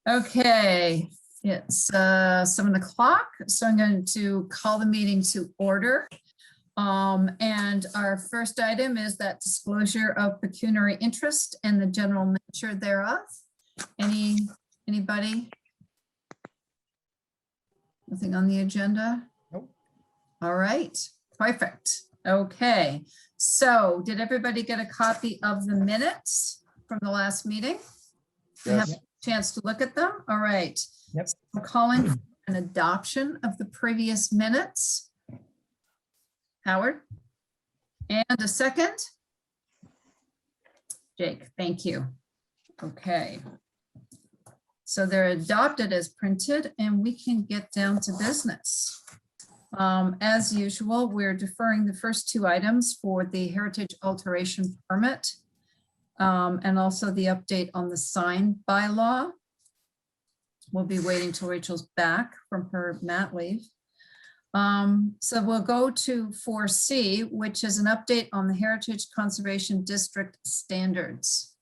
Okay, it's 7 o'clock, so I'm going to call the meeting to order. And our first item is that disclosure of pecuniary interest and the general nature thereof. Anybody? Nothing on the agenda? Nope. All right, perfect. Okay, so did everybody get a copy of the minutes from the last meeting? Yes. Have a chance to look at them? All right. Yep. So we're calling for an adoption of the previous minutes. Howard? And a second? Jake, thank you. Okay. So they're adopted as printed and we can get down to business. As usual, we're deferring the first two items for the heritage alteration permit and also the update on the sign bylaw. We'll be waiting till Rachel's back from her mat leave. So we'll go to 4C, which is an update on the Heritage Conservation District standards.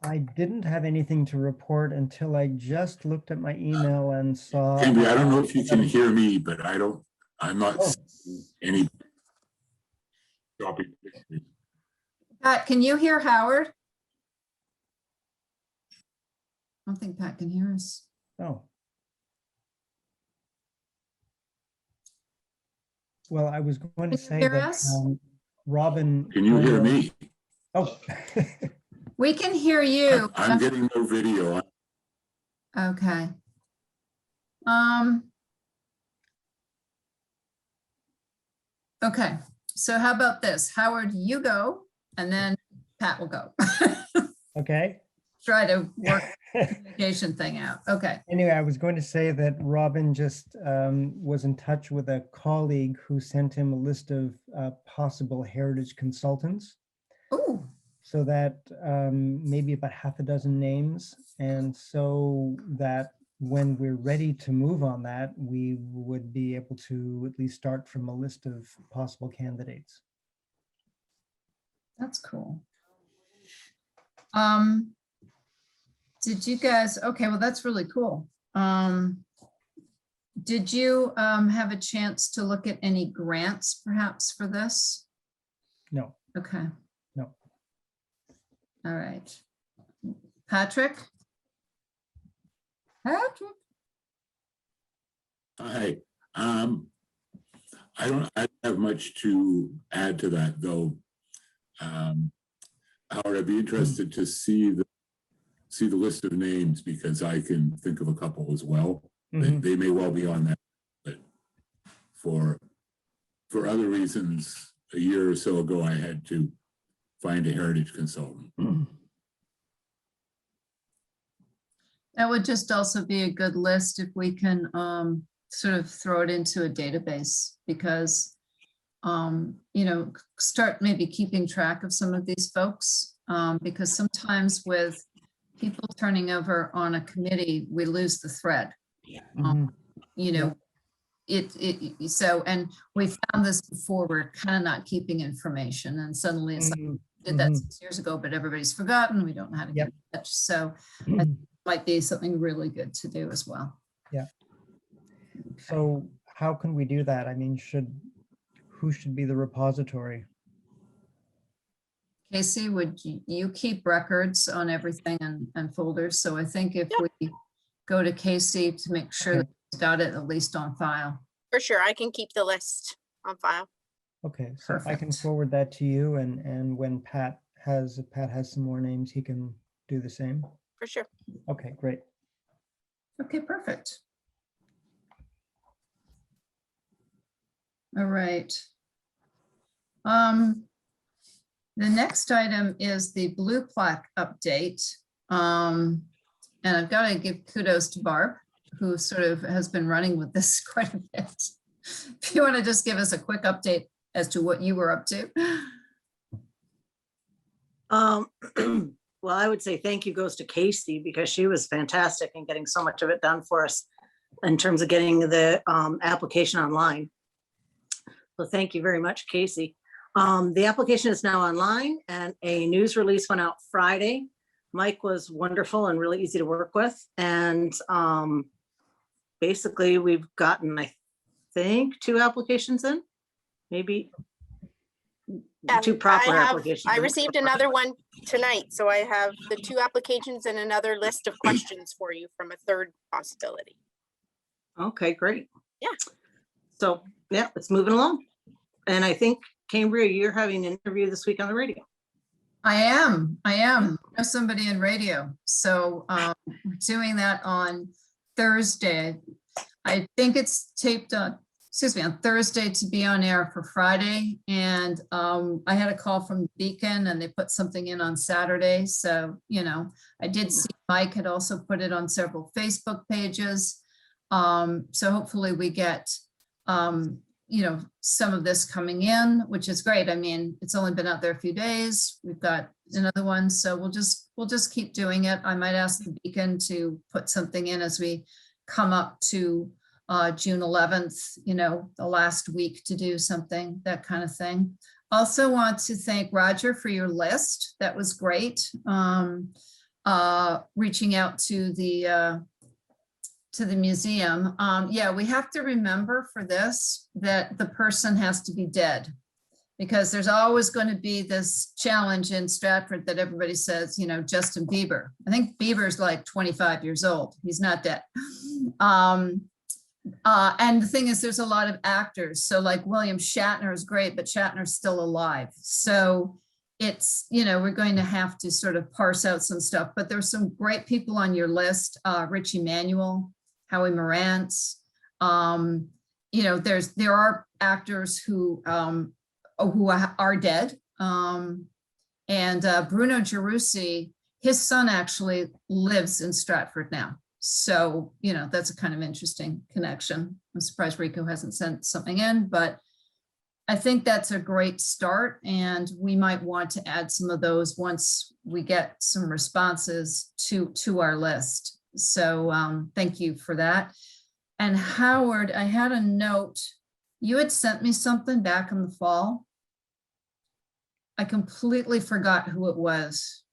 I didn't have anything to report until I just looked at my email and saw. Andy, I don't know if you can hear me, but I'm not seeing any. Pat, can you hear Howard? I don't think Pat can hear us. Oh. Well, I was going to Can you say hear that us? Robin. Can you hear me? Oh. We can hear you. I'm getting no video. Okay. Okay, so how about this? Howard, you go, and then Pat will go. Okay. Try to work the communication thing out. Okay. Anyway, I was going to say that Robin just was in touch with a colleague who sent him a list of possible heritage consultants. Oh, So that maybe about half a dozen names. And so that when we're ready to move on that, we would be able to at least start from a list of possible candidates. that's cool. Did you guys, okay, well, that's really cool. Did you have a chance to look at any grants perhaps for this? No. Okay. No. All right. Patrick? Patrick? Hi. I don't have much to add to that, though. Howard, I'd be interested to see the list of names because I can think of a couple as well. Mhm. They may well be on that, but for other reasons, a year or so ago, I had to find a heritage consultant. That would just also be a good list if we can sort of throw it into a database because, you know, start maybe keeping track of some of these folks because sometimes with people turning over on a committee, we lose the thread. Mhm. You know, so, and we found this before, we're kind of not keeping information and suddenly it's like, Mhm. we did that Mhm. 6 years ago, but everybody's forgotten. We don't know how to get in touch. So I think it might be something really good to do as well. Yeah. So how can we do that? I mean, who should be the repository? Casey, would you keep records on everything and folders? So I think if we go to Casey to make sure Okay. that he's got it at least on file. For sure, I can keep the list on file. Okay, so I can Perfect. forward that to you and when Pat has some more names, he can do the same. For sure. Okay, great. Okay, perfect. All right. The next item is the blue plaque update. And I've got to give kudos to Barb, who sort of has been running with this quite a bit. If you want to just give us a quick update as to what you were up to. Well, I would say thank you goes to Casey because she was fantastic in getting so much of it done for us in terms of getting the application online. So thank you very much, Casey. The application is now online and a news release went out Friday Mike was wonderful and really easy to work with. And basically we've gotten, I think, 2 applications in, maybe 2 proper applications. I received another one tonight, so I have the 2 applications and another list of questions for you from a third possibility. Okay, great. Yeah. So, yeah, it's moving along. And I think, Cambria, you're having an interview this week on the radio. I am. I know somebody in radio. So we're doing that on Thursday. I think it's taped on, on Thursday to be on air for Friday. And I had a call from Beacon and they put something in on Saturday. So, you know, I did see Mike had also put it on several Facebook pages. So hopefully we get, you know, some of this coming in, which is great. I mean, it's only been out there a few days. We've got another one. So we'll just keep doing it. I might ask the Beacon to put something in as we come up to June 11th, you know, the last week to do something, that kind of thing. Also want to thank Roger for your list. That was great. Reaching out to the museum. Yeah, we have to remember for this that the person has to be dead, because there's always going to be this challenge in Stratford that everybody says, you know, Justin Bieber. I think Bieber's like 25 years old. He's not dead. And the thing is, there's a lot of actors. So like William Shatner is great, but Shatner's still alive. So it's, you know, we're going to have to sort of parse out some stuff, but there's some great people on your list. Richie Manuel, Howie Morantz. You know, there are actors who are dead. And Bruno Gerussi, his son actually lives in Stratford now. So, you know, that's a kind of interesting connection. I'm surprised Rico hasn't sent something in, but I think that's a great start. And we might want to add some of those once we get some responses to our list. So thank you for that. And Howard, I had a note. You had sent me something back in the fall. I completely forgot who it was.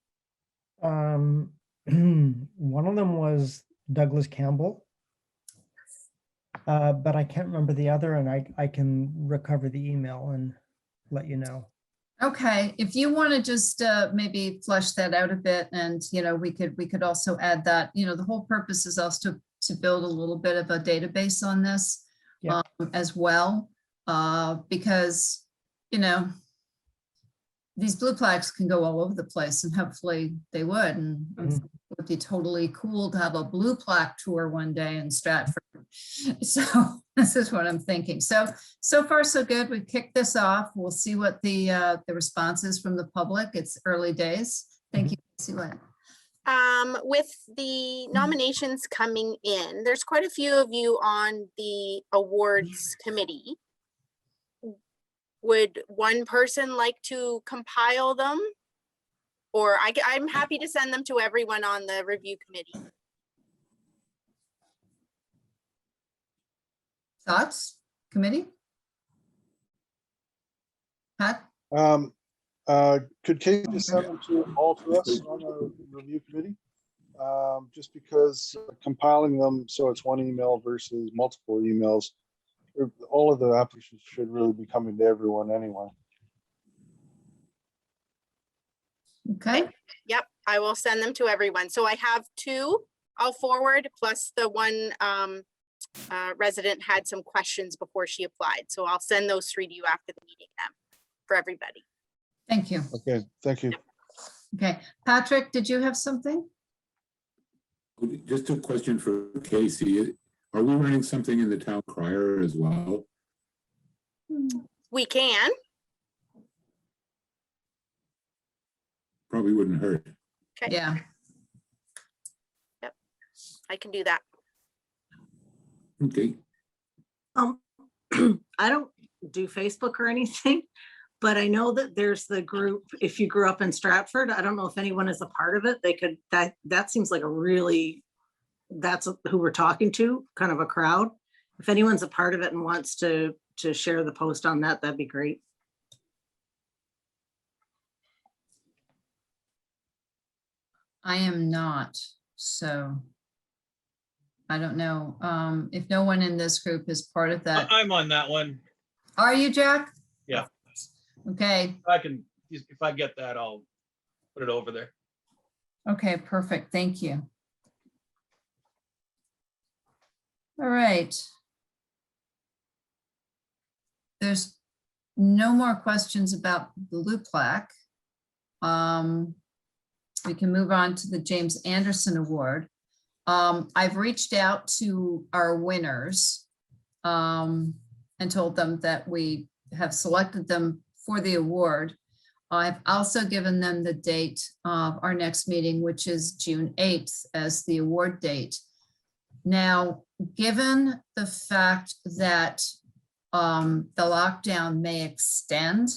One of them was Douglas Campbell, but I can't remember the other, and I can recover the email and let you know. Okay, if you want to just maybe flesh that out a bit, and you know, we could also add that, you know, the whole purpose is also to build a little bit of a database on this. Yeah. As well, because, you know, these blue plaques can go all over the place, and hopefully they would. And it would be totally cool to have a blue plaque tour one day in Stratford. So this is what I'm thinking. So far so good. We've kicked this off. We'll see what the response is from the public. It's early days. Thank you. See what. With the nominations coming in, there's quite a few of you on the awards committee. Would one person like to compile them? Or I'm happy to send them to everyone on the review committee. Thoughts, committee? Pat? Could Kate just send them to all to us on the review committee? Just because compiling them so it's one email versus multiple emails, all of the applications should really be coming to everyone anyway. Okay. Yep, I will send them to everyone. So I have 2 I'll forward, plus the one resident had some questions before she applied. So I'll send those 3 to you after the meeting for everybody. Thank you. Okay, thank you. Okay, Patrick, did you have something? Just a question for Casey. Are we running something in the town crier as well? We can. Probably wouldn't hurt. Okay. Yeah. Yep, I can do that. Okay. I don't do Facebook or anything, but I know that there's the group, if you grew up in Stratford, I don't know if anyone is a part of it. They could, that seems like a really, that's who we're talking to, kind of a crowd. If anyone's a part of it and wants to share the post on that, that'd be great. I am not, so I don't know. If no one in this group is part of that. I'm on that one. Are you, Jack? Yeah. Okay, If I get that, I'll put it over there. okay, perfect. Thank you. All right. There's no more questions about the loop plaque. We can move on to the James Anderson Award. I've reached out to our winners and told them that we have selected them for the award. I've also given them the date of our next meeting, which is June 8th as the award date. Now, given the fact that the lockdown may extend,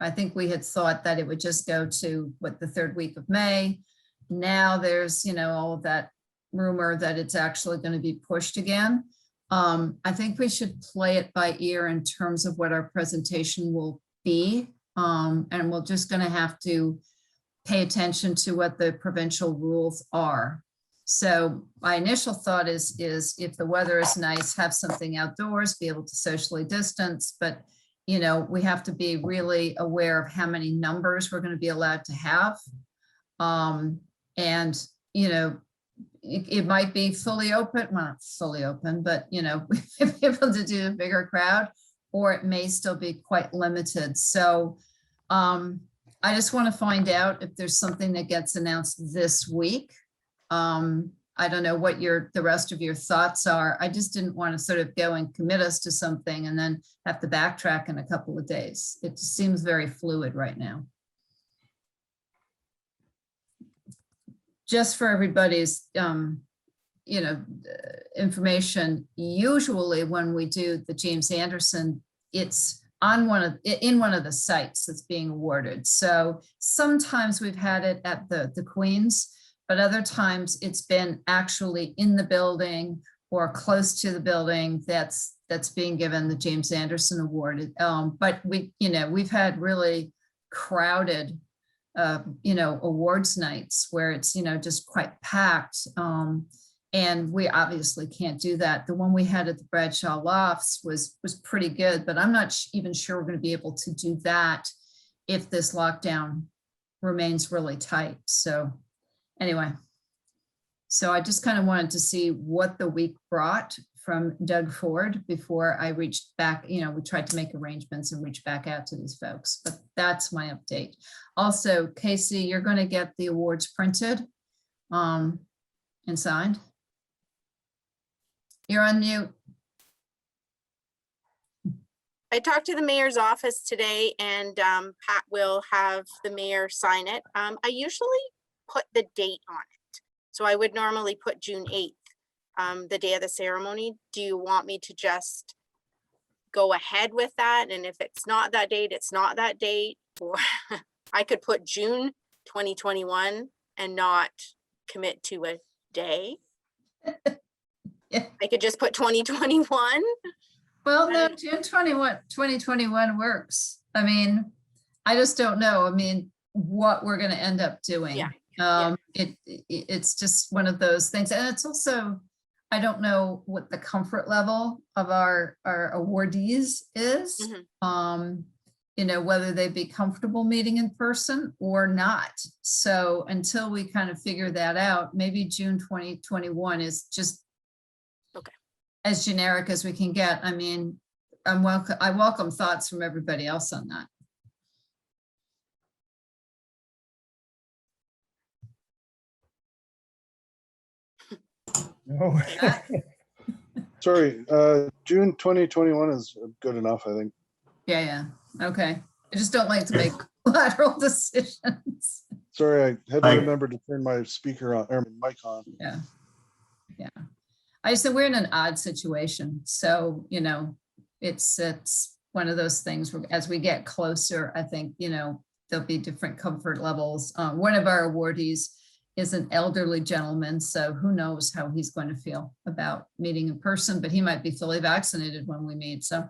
I think we had thought that it would just go to the third week of May. Now there's, all of that rumor that it's actually going to be pushed again. I think we should play it by ear in terms of what our presentation will be. And we're just going to have to pay attention to what the provincial rules are. So my initial thought is if the weather is nice, have something outdoors, be able to socially distance, but we have to be really aware of how many numbers we're going to be allowed to have. And, it might be fully open, well, not fully open, but, be able to do a bigger crowd, or it may still be quite limited. So I just want to find out if there's something that gets announced this week. I don't know what the rest of your thoughts are. I just didn't want to sort of go and commit us to something and then have to backtrack in a couple of days. It seems very fluid right now. Just for everybody's, information, usually when we do the James Anderson, it's on in one of the sites that's being awarded. So sometimes we've had it at the Queen's, but other times it's been actually in the building or close to the building that's being given the James Anderson Award. But we've had really crowded awards nights where it's, just quite packed. And we obviously can't do that. The one we had at the Bradshaw Lofts was pretty good, but I'm not even sure we're going to be able to do that if this lockdown remains really tight. So anyway, so I just kind of wanted to see what the week brought from Doug Ford before I reached back. We tried to make arrangements and reach back out to these folks, but that's my update. Also, Casey, you're going to get the awards printed and signed. You're on mute. I talked to the mayor's office today, and Pat will have the mayor sign it. I usually put the date on it. So I would normally put June 8th, the day of the ceremony. Do you want me to just go ahead with that? And if it's not that date, it's not that date. Or I could put June 2021 and not commit to a day. Yeah. I could just put 2021. Well, no, June 2021 works. I mean, I just don't know. I mean, what we're going to end up doing. Yeah. It's just one of those things. And it's also, I don't know what the comfort level of our awardees is. Mhm. Whether they'd be comfortable meeting in person or not. So until we kind of figure that out, maybe June 2021 is just okay, as generic as we can get. I mean, I welcome thoughts from everybody else on that. No. Sorry, June 2021 is good enough, I think. Yeah. Okay. I just don't like to make lateral decisions. Sorry, I had to remember to turn my speaker on, or mic on. Yeah. I said we're in an odd situation. So, it's one of those things where as we get closer, I think, there'll be different comfort levels. One of our awardees is an elderly gentleman, so who knows how he's going to feel about meeting in person, but he might be fully vaccinated when we meet. So,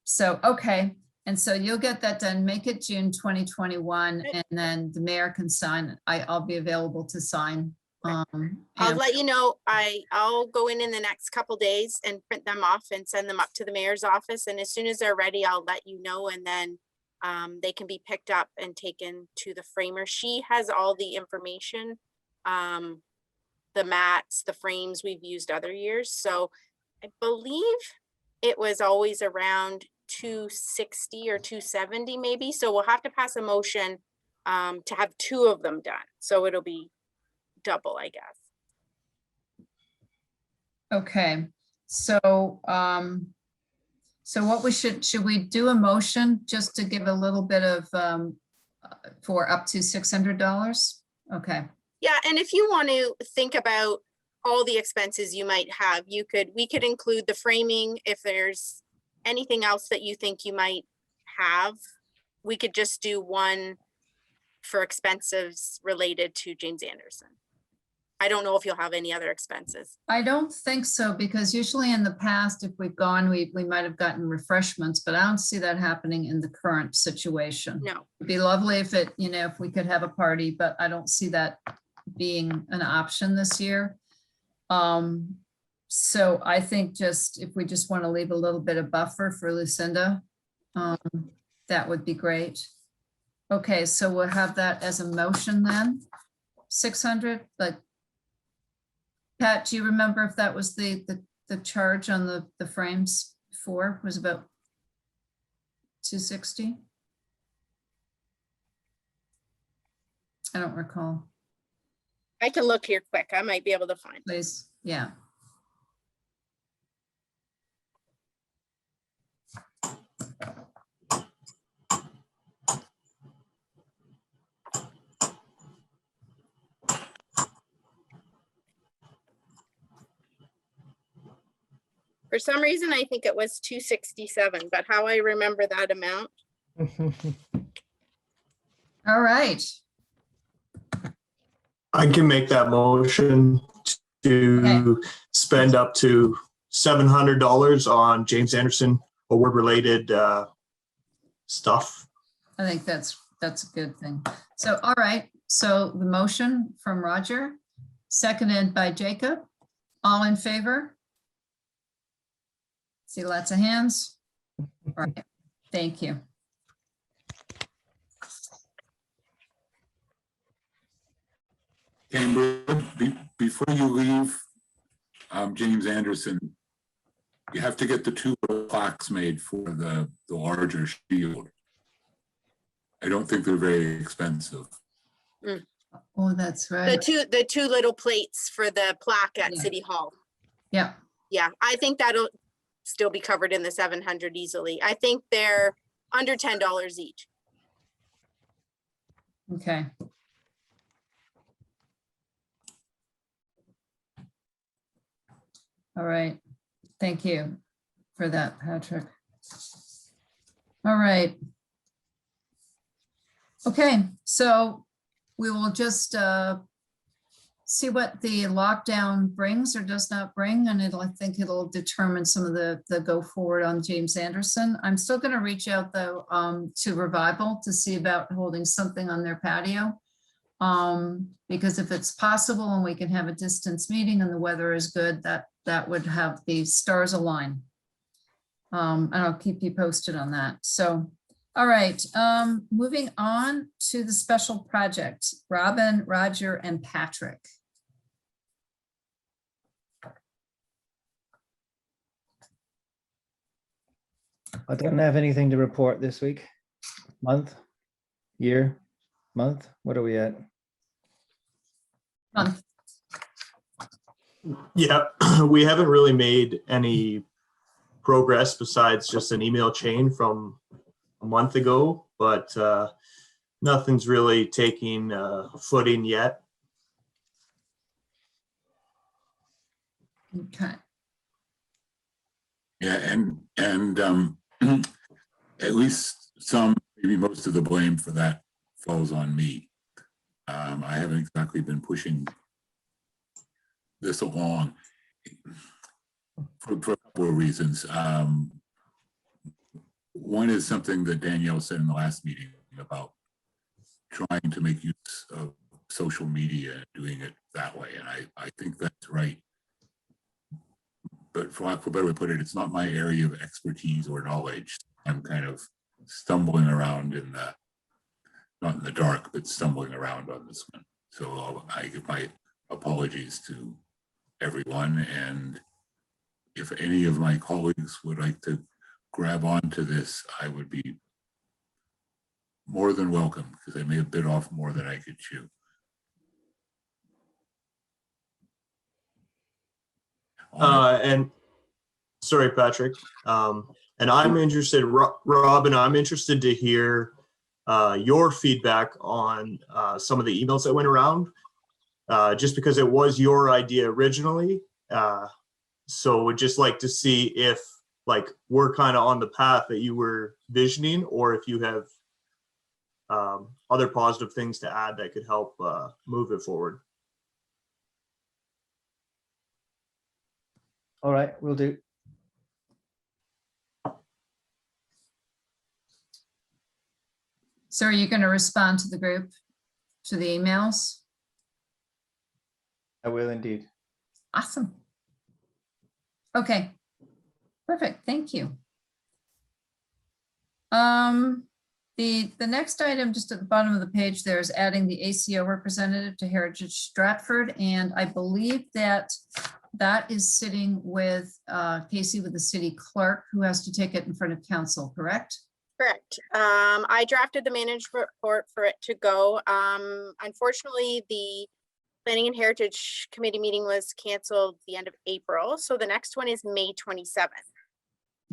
so okay. And so you'll get that done, make it June 2021, and then the mayor can sign. I'll be available to sign. I'll And let you know, I'll go in the next couple days and print them off and send them up to the mayor's office. And as soon as they're ready, I'll let you know, and then they can be picked up and taken to the framer. She has all the information, the mats, the frames we've used other years. So I believe it was always around 260 or 270 maybe. So we'll have to pass a motion to have 2 of them done. So it'll be double, I guess. okay, so, so what should we do a motion just to give a little bit of, for up to $600? Okay, Yeah, and if you want to think about all the expenses you might have, we could include the framing. If there's anything else that you think you might have, we could just do one for expenses related to James Anderson. I don't know if you'll have any other expenses. I don't think so, because usually in the past, if we've gone, we might have gotten refreshments, but I don't see that happening in the current situation. No, It'd be lovely if it, if we could have a party, but I don't see that being an option this year. So I think if we just want to leave a little bit of buffer for Lucinda, that would be great. Okay, so we'll have that as a motion then. 600, but Pat, do you remember if that was the charge on the frames before was about 260? I don't recall. I can look here quick. I might be able to find. Please, yeah. For some reason, I think it was 267, but how I remember that amount. All right. I can make that motion to spend up to $700 on James Anderson award related stuff. I think that's a good thing. So, all right. So the motion from Roger, seconded by Jacob. All in favor? See lots of hands. All right. Thank you. Amber, before you leave, James Anderson, you have to get the 2 plaques made for the larger shield. I don't think they're very expensive. Oh, that's The right. two little plates for the plaque at Yeah. City Hall. Yeah. Yeah, I think that'll still be covered in the 700 easily. I think they're under $10 each. Okay. All right. Thank you for that, Patrick. All right. Okay, so we will just see what the lockdown brings or does not bring, and I think it'll determine some of the go forward on James Anderson. I'm still going to reach out though to Revival to see about holding something on their patio. Because if it's possible and we can have a distance meeting and the weather is good, that would have the stars align. And I'll keep you posted on that. So, all right, moving on to the special project, Robin, Roger, and Patrick. I don't have anything to report this week. Month, year, month, what are we at? Month. Yeah, we haven't really made any progress besides just an email chain from a month ago, but nothing's really taking footing yet. Okay. Yeah, and at least some, maybe most of the blame for that falls on me. I haven't exactly been pushing this along for a couple of reasons. One is something that Danielle said in the last meeting about trying to make use of social media and doing it that way. And I think that's right. But for lack of a better way to put it, it's not my area of expertise or knowledge. I'm kind of stumbling around in the, not in the dark, but stumbling around on this one. So I give my apologies to everyone. And if any of my colleagues would like to grab onto this, I would be more than welcome, because I may have bit off more than I could chew. And sorry, Patrick. And I'm interested, Rob, I'm interested to hear your feedback on some of the emails that went around, just because it was your idea originally. So would just like to see if like we're kind of on the path that you were visioning, or if you have other positive things to add that could help move it forward. All right, will do. So are you going to respond to the group, to the emails? I will indeed. Awesome. Okay, perfect, thank you. The next item, just at the bottom of the page, there is adding the ACO representative to Heritage Stratford, and I believe that that is sitting with Casey, with the city clerk, who has to take it in front of council, correct? Correct. I drafted the management report for it to go. Unfortunately, the Planning and Heritage Committee meeting was canceled the end of April. So the next one is May 27th,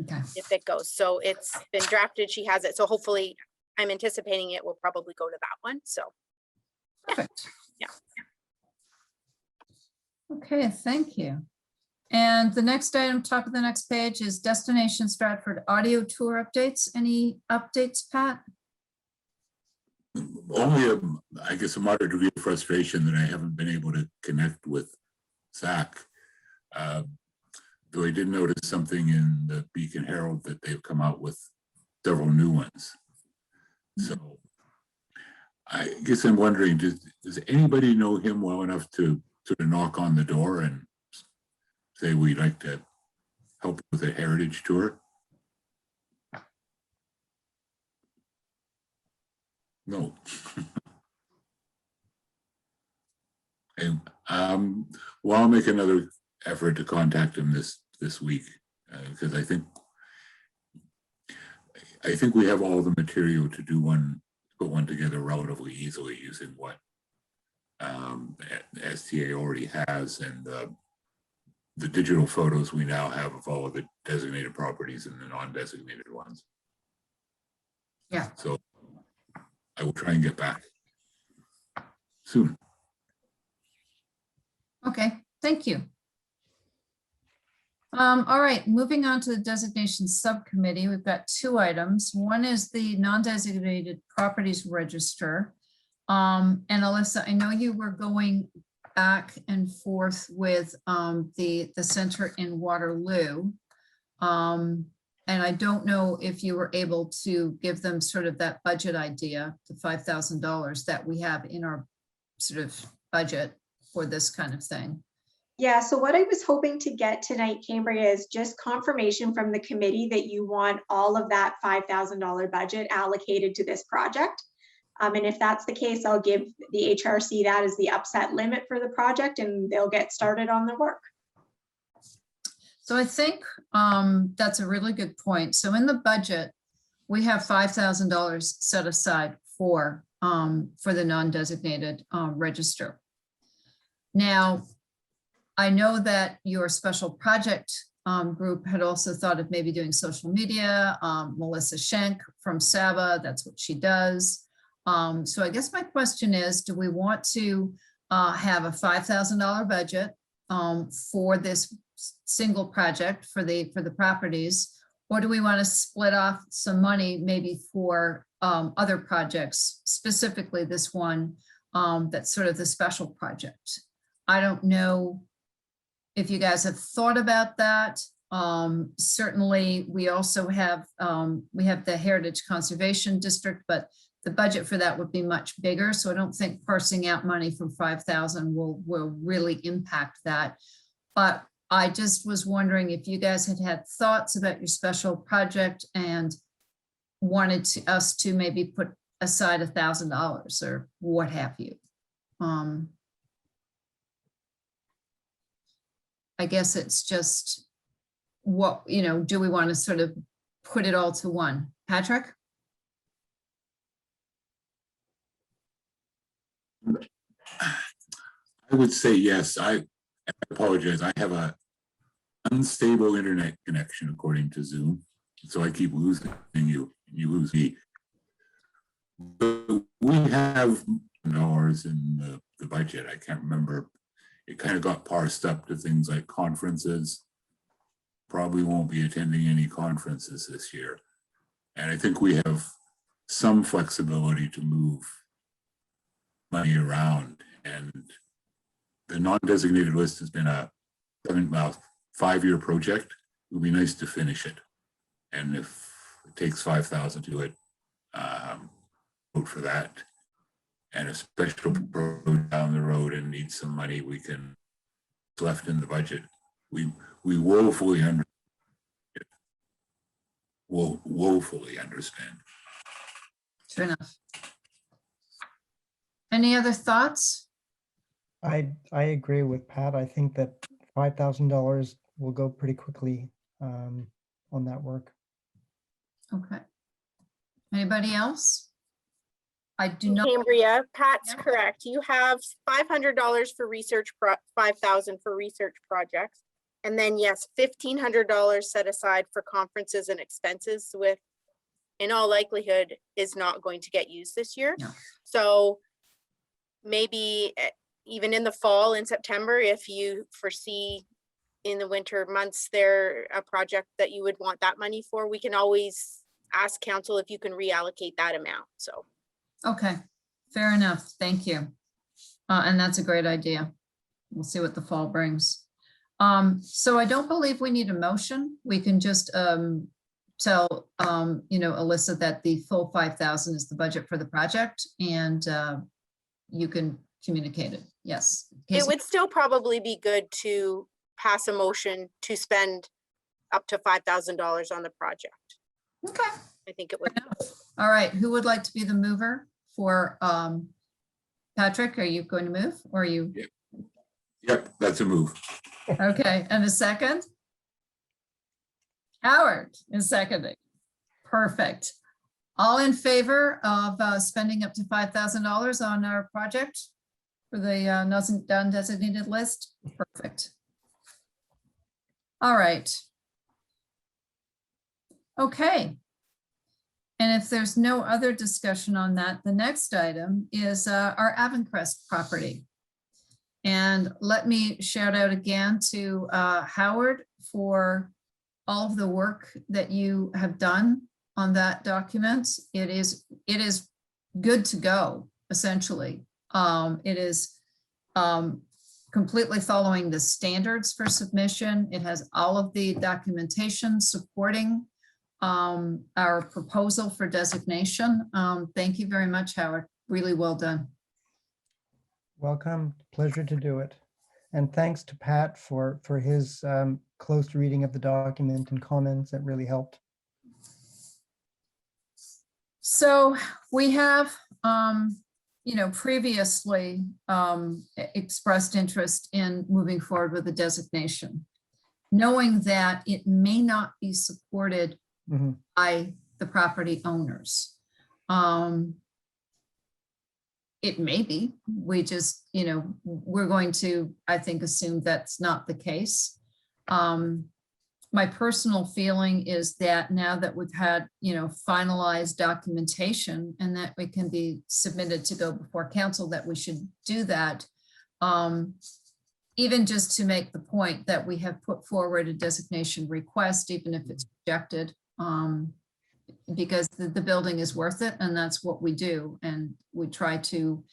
Okay, if it goes. So it's been drafted. She has it. So hopefully I'm anticipating it will probably go to that one. So perfect. Yeah. Okay, thank you. And the next item, top of the next page, is Destination Stratford audio tour updates. Any updates, Pat? Only I guess a moderate degree of frustration that I haven't been able to connect with Zach. Though I did notice something in the Beacon Herald that they've come out with several new ones. So I guess I'm wondering, does anybody know him well enough to sort of knock on the door and say we'd like to help with a heritage tour? No. And well, I'll make another effort to contact him this week, because I think we have all the material to do put one together relatively easily using what STA already has, and the digital photos we now have of all of the designated properties and the non-designated ones. Yeah. So I will try and get back soon. Okay, thank you. All right, moving on to the designation subcommittee, we've got two items. One is the non-designated properties register. And Alyssa, I know you were going back and forth with the center in Waterloo. And I don't know if you were able to give them sort of that budget idea, the $5,000 that we have in our sort of budget for this kind of thing. Yeah, so what I was hoping to get tonight, Cambria, is just confirmation from the committee that you want all of that $5,000 budget allocated to this project. And if that's the case, I'll give the HRC that as the upset limit for the project, and they'll get started on the work. So I think that's a really good point. So in the budget, we have $5,000 set aside for the non-designated register. Now, I know that your special project group had also thought of maybe doing social media. Melissa Schenk from SABA, that's what she does. So I guess my question is, do we want to have a $5,000 budget for this single project for the properties, or do we want to split off some money maybe for other projects, specifically this one that's sort of the special project? I don't know if you guys have thought about that. Certainly, we also have, we have the Heritage Conservation District, but the budget for that would be much bigger. So I don't think parsing out money from 5,000 will really impact that. But I just was wondering if you guys had thoughts about your special project and wanted us to maybe put aside $1,000 or what have you. I guess it's just what, do we want to sort of put it all to one? Patrick? I would say yes. I apologize. I have a unstable internet connection according to Zoom. So I keep losing you, you lose me. But we have hours in the budget. I can't remember. It kind of got parsed up to things like conferences. Probably won't be attending any conferences this year. And I think we have some flexibility to move money around. And the non-designated list has been a 5-year project. It would be nice to finish it. And if it takes 5,000 to it, vote for that. And a special program down the road and need some money, we can, it's left in the budget. We woefully woefully understand. Sure enough. Any other thoughts? I agree with Pat. I think that $5,000 will go pretty quickly on that work. Okay. Anybody else? I do not. Cambria, Pat's Yeah. correct. You have $500 for research, 5,000 for research projects. And then yes, $1,500 set aside for conferences and expenses, with, in all likelihood, is not going to get used this year. No. So maybe even in the fall, in September, if you foresee in the winter months there a project that you would want that money for, we can always ask council if you can reallocate that amount. So. Okay, fair enough. Thank you. And that's a great idea. We'll see what the fall brings. So I don't believe we need a motion. We can just tell Alyssa that the full 5,000 is the budget for the project, and you can communicate it. Yes. It would still probably be good to pass a motion to spend up to $5,000 on the project. Okay. I think it would. All right. Who would like to be the mover for Patrick? Are you going to move, or are you? Yep, that's a move. Okay. And a second? Howard is seconding. Perfect. All in favor of spending up to $5,000 on our project for the non-designated list? Perfect. All right. Okay. And if there's no other discussion on that, the next item is our Avencrest property. And let me shout out again to Howard for all of the work that you have done on that document. It is good to go, essentially. It is completely following the standards for submission. It has all of the documentation supporting our proposal for designation. Thank you very much, Howard. Really well done. Welcome. Pleasure to do it. And thanks to Pat for his close reading of the document and comments. That really helped. So we have, previously expressed interest in moving forward with the designation, knowing that it may not be supported by the property owners. It may be. We just, we're going to, I think, assume that's not the case. My personal feeling is that now that we've had, finalized documentation and that it can be submitted to go before council, that we should do that. Even just to make the point that we have put forward a designation request, even if it's rejected, because the building is worth it, and that's what we do. And we try to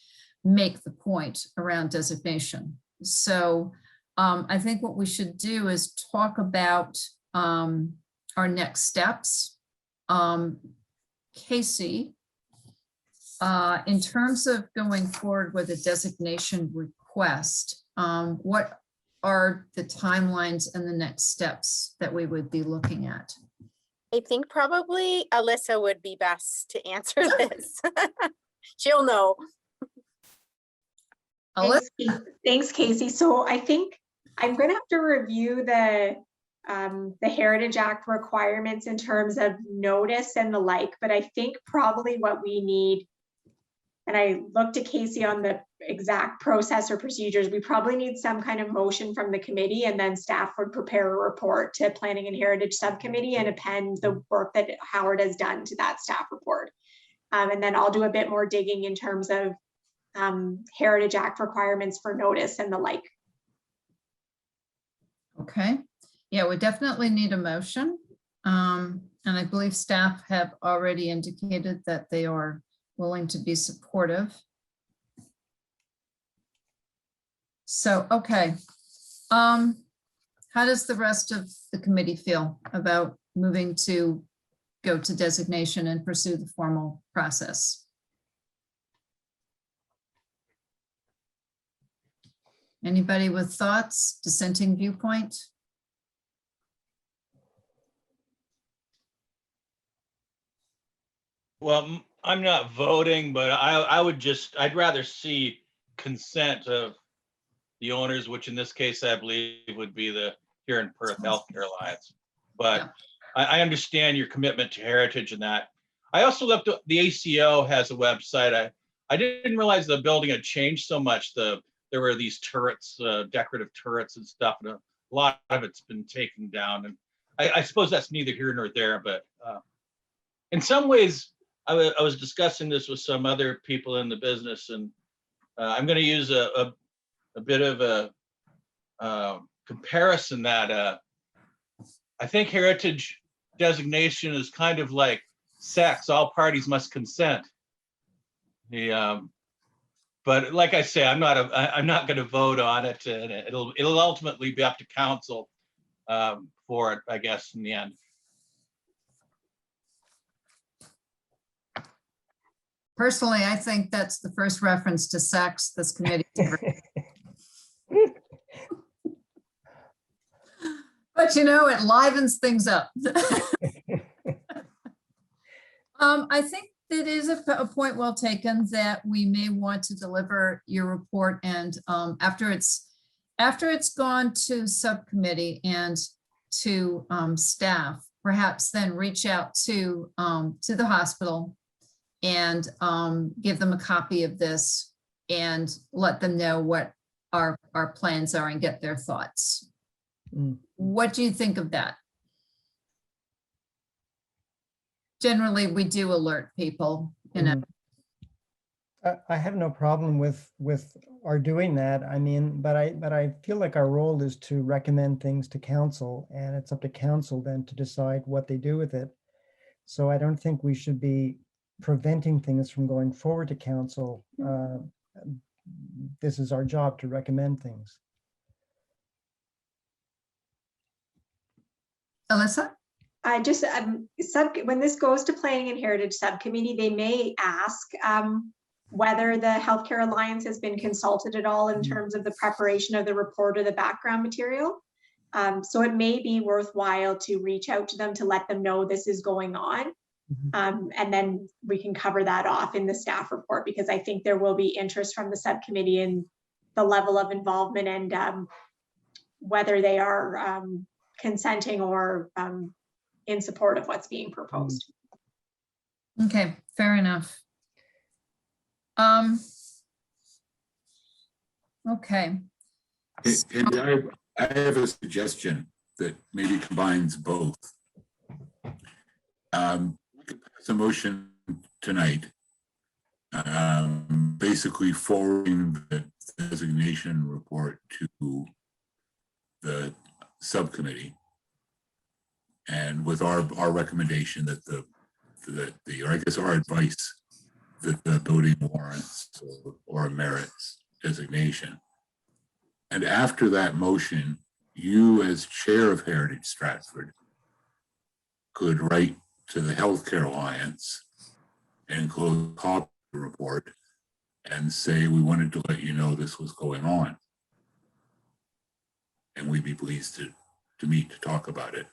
make the point around designation. So I think what we should do is talk about our next steps. Casey, in terms of going forward with a designation request, what are the timelines and the next steps that we would be looking at? I think probably Alyssa would be best to answer this. She'll know. Thanks, Casey. So I think I'm going to have to review the Heritage Act requirements in terms of notice and the like, but I think probably what we need, and I looked to Casey on the exact process or procedures, we probably need some kind of motion from the committee, and then staff would prepare a report to Planning and Heritage Subcommittee and append the work that Howard has done to that staff report. And then I'll do a bit more digging in terms of Heritage Act requirements for notice and the like. Okay, yeah, we definitely need a motion. And I believe staff have already indicated that they are willing to be supportive. So, okay. How does the rest of the committee feel about moving to go to designation and pursue the formal process? Anybody with thoughts, dissenting viewpoint? Well, I'm not voting, but I'd rather see consent of the owners, which in this case, I believe would be the here in Perth Healthcare Alliance. But Yeah. I understand your commitment to heritage and that. I also looked at the ACO has a website. I didn't realize the building had changed so much. There were these turrets, decorative turrets and stuff, and a lot of it's been taken down. And I suppose that's neither here nor there, but in some ways, I was discussing this with some other people in the business, and I'm going to use a bit of a comparison that I think heritage designation is kind of like sex. All parties must consent. But like I say, I'm not going to vote on it, and it'll ultimately be up to council for it, I guess, in the end. Personally, I think that's the first reference to sex this committee. But you know, it livens things up. I think it is a point well taken that we may want to deliver your report, and after it's gone to subcommittee and to staff, perhaps then reach out to the hospital and give them a copy of this and let them know what our plans are and get their thoughts. What do you think of that? Generally, we do alert people, you know. I have no problem with our doing that. I mean, but I feel like our role is to recommend things to council, and it's up to council then to decide what they do with it. So I don't think we should be preventing things from going forward to council. This is our job to recommend things. Alyssa? I just, when this goes to Planning and Heritage Subcommittee, they may ask whether the Healthcare Alliance has been consulted at all in terms of the preparation of the report or the background material. So it may be worthwhile to reach out to them to let them know this is going on. And then we can cover that off in the staff report, because I think there will be interest from the subcommittee in the level of involvement and whether they are consenting or in support of what's being proposed. Okay, fair enough. Okay. And I have a suggestion that maybe combines both. We could pass a motion tonight, basically forwarding the designation report to the subcommittee, and with our recommendation that or I guess our advice that the building warrants or merits designation. And after that motion, you as chair of Heritage Stratford could write to the Healthcare Alliance and include a copy of the report and say, we wanted to let you know this was going on. And we'd be pleased to meet to talk about it.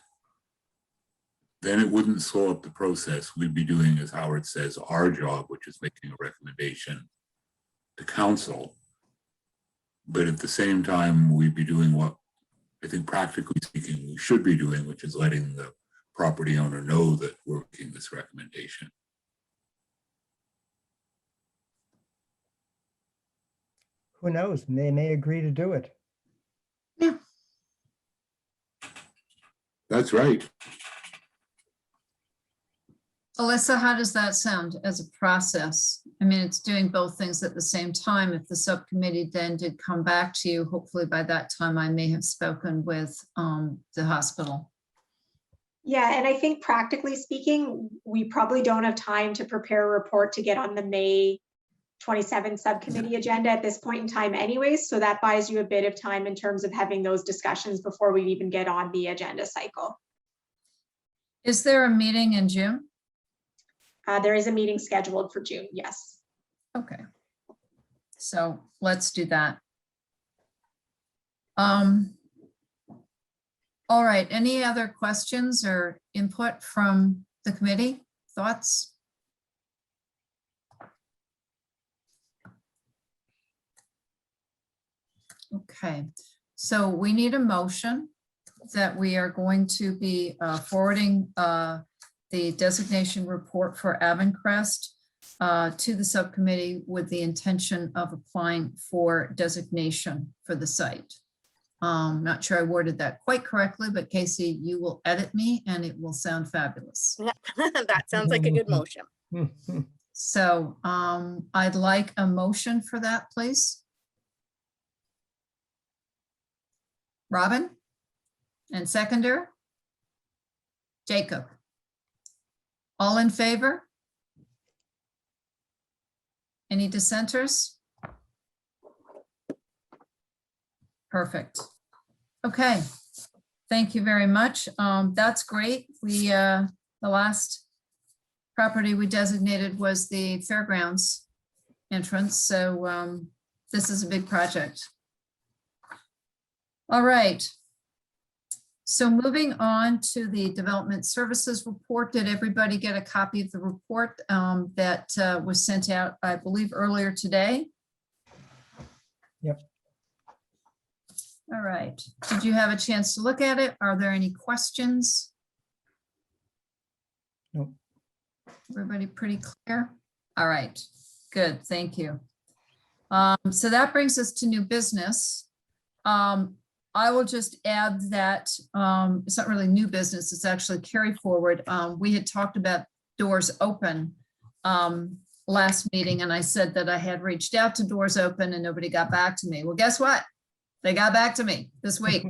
Then it wouldn't slow up the process. We'd be doing, as Howard says, our job, which is making a recommendation to council. But at the same time, we'd be doing what I think practically speaking we should be doing, which is letting the property owner know that we're making this recommendation. Who knows? They may agree to do it. That's right. Alyssa, how does that sound as a process? I mean, it's doing both things at the same time. If the subcommittee then did come back to you, hopefully by that time I may have spoken with the hospital. Yeah, and I think practically speaking, we probably don't have time to prepare a report to get on the May 27 subcommittee agenda at this point in time anyways. So that buys you a bit of time in terms of having those discussions before we even get on the agenda cycle. Is there a meeting in June? There is a meeting scheduled for June, yes. Okay. So let's do that. All right, any other questions or input from the committee? Thoughts? Okay, so we need a motion that we are going to be forwarding the designation report for Avencrest to the subcommittee with the intention of applying for designation for the site. Not sure I worded that quite correctly, but Casey, you will edit me and it will sound fabulous. That sounds like a good motion. So I'd like a motion for that, please. Robin? And seconder? Jacob? All in favor? Any dissenters? Perfect. Okay. Thank you very much. That's great. We the last property we designated was the fairgrounds entrance. So this is a big project. All right. So moving on to the development services report. Did everybody get a copy of the report that was sent out, I believe, earlier today? Yep. All right. Did you have a chance to look at it? Are there any questions? Nope. Everybody pretty clear? All right, good, thank you. So that brings us to new business. I will just add that it's not really new business, it's actually carry forward. We had talked about Doors Open last meeting, and I said that I had reached out to Doors Open and nobody got back to me. Well, guess what? They got back to me this week.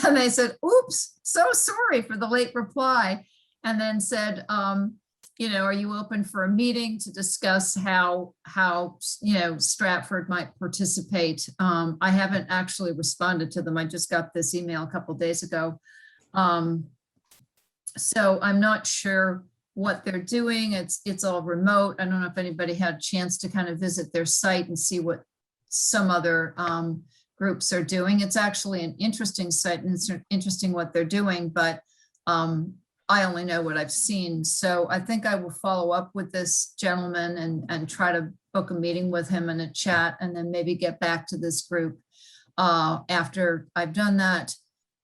And they said, oops, so sorry for the late reply. And then said, you know, are you open for a meeting to discuss how you know, Stratford might participate? I haven't actually responded to them. I just got this email a couple of days ago. So I'm not sure what they're doing. It's all remote. I don't know if anybody had a chance to kind of visit their site and see what some other groups are doing. It's actually an interesting site and it's interesting what they're doing, but I only know what I've seen. So I think I will follow up with this gentleman and try to book a meeting with him and a chat, and then maybe get back to this group after I've done that.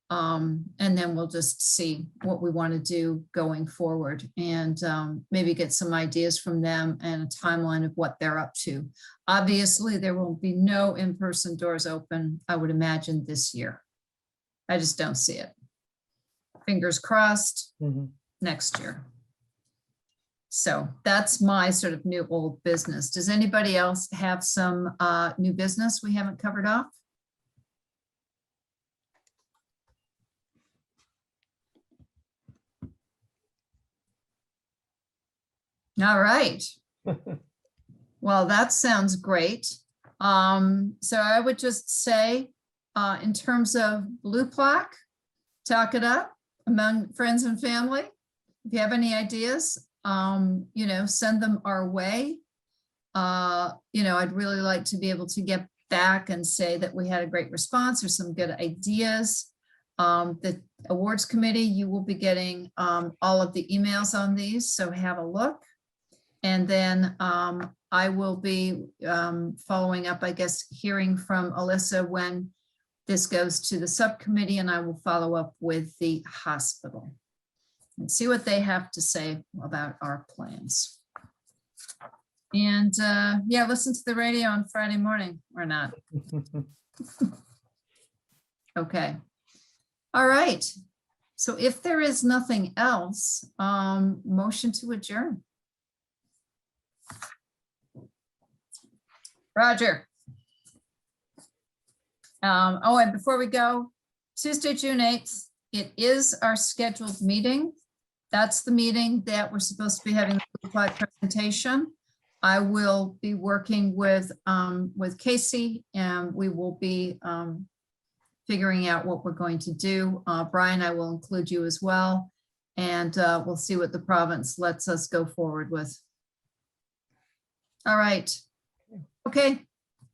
And then we'll just see what we want to do going forward, and maybe get some ideas from them and a timeline of what they're up to. Obviously, there will be no in-person Doors Open, I would imagine, this year. I just don't see it. Fingers crossed, next year. So that's my sort of new old business. Does anybody else have some new business we haven't covered off? All right. Well, that sounds great. So I would just say, in terms of blue plaque, talk it up among friends and family. If you have any ideas, send them our way. I'd really like to be able to get back and say that we had a great response or some good ideas. The awards committee, you will be getting all of the emails on these, so have a look. And then I will be following up, I guess, hearing from Alyssa when this goes to the subcommittee, and I will follow up with the hospital and see what they have to say about our plans. And yeah, listen to the radio on Friday morning or not. Okay. All right. So if there is nothing else, motion to adjourn. Roger. And before we go, Tuesday, June 8th, it is our scheduled meeting. That's the meeting that we're supposed to be having the slide presentation. I will be working with Casey, and we will be figuring out what we're going to do. Brian, I will include you as well, and we'll see what the province lets us go forward with. All right. Okay.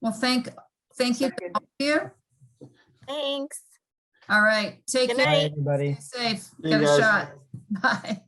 Well, thank you to all of you. Thanks. All right. Take Good care. Bye, night. everybody. Stay safe. See you Get a guys. shot. Bye.